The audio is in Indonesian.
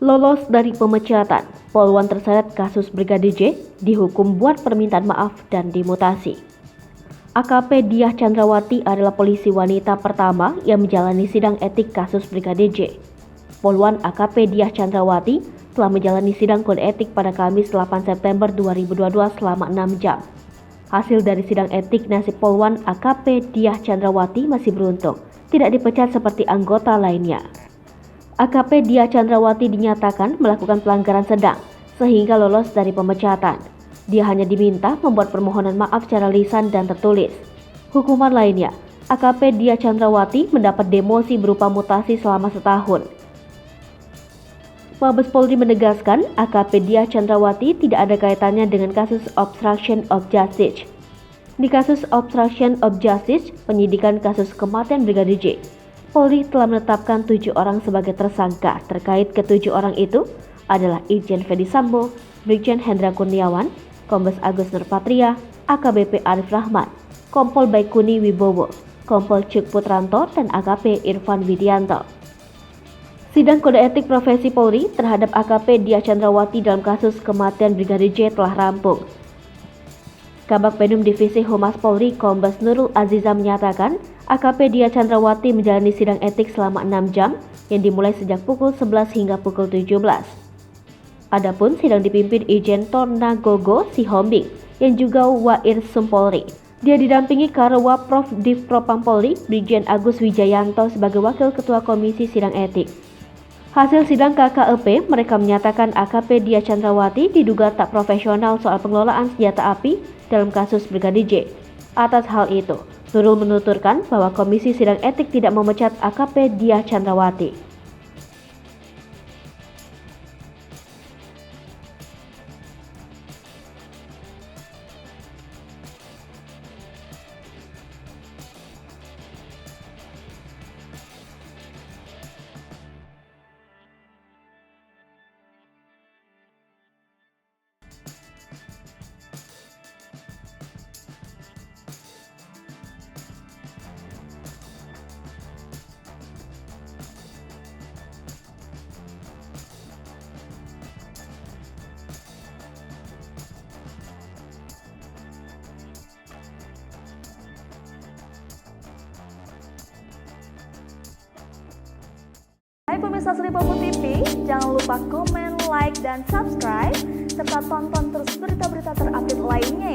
Lolos dari pemecatan, Polwan terseret kasus Brigadir J dihukum buat permintaan maaf dan dimutasi. AKP Diah Chandrawati adalah polisi wanita pertama yang menjalani sidang etik kasus Brigadir J. Polwan AKP Diah Chandrawati telah menjalani sidang kode etik pada Kamis 8 September 2022 selama 6 jam. Hasil dari sidang etik nasib Polwan AKP Diah Chandrawati masih beruntung, tidak dipecat seperti anggota lainnya. AKP Diah Chandrawati dinyatakan melakukan pelanggaran sedang sehingga lolos dari pemecatan. Dia hanya diminta membuat permohonan maaf secara lisan dan tertulis. Hukuman lainnya, AKP Diah Chandrawati mendapat demosi berupa mutasi selama setahun. Mabes Polri menegaskan AKP Diah Chandrawati tidak ada kaitannya dengan kasus obstruction of justice. Di kasus obstruction of justice, penyidikan kasus kematian Brigadir J, Polri telah menetapkan 7 orang sebagai tersangka. Terkait ke-7 orang itu adalah Irjen Ferdy Sambo, Brigjen Hendra Kurniawan, Kombes Agus Nurpatria, AKBP Arif Rahman, Kompol Baikuni Wibowo, Kompol Cuk Putranto, dan AKP Irfan Widianto. Sidang kode etik profesi Polri terhadap AKP Diah Chandrawati dalam kasus kematian Brigadir J telah rampung. Kabag Penum Divisi Humas Polri Kombes Nurul Aziza menyatakan AKP Diah Chandrawati menjalani sidang etik selama 6 jam yang dimulai sejak pukul 11 hingga pukul 17. Adapun sidang dipimpin Irjen Tornagogo Sihombing yang juga Wairsum Polri. Dia didampingi Karwa Prof Div Propam Polri Brigjen Agus Wijayanto sebagai Wakil Ketua Komisi Sidang Etik. Hasil sidang KKEP, mereka menyatakan AKP Diah Chandrawati diduga tak profesional soal pengelolaan senjata api dalam kasus Brigadir J. Atas hal itu, Nurul menuturkan bahwa Komisi Sidang Etik tidak memecat AKP Diah Chandrawati. Hai pemirsa Sri Popo TV, jangan lupa komen, like, dan subscribe, serta tonton terus berita-berita terupdate lainnya ya.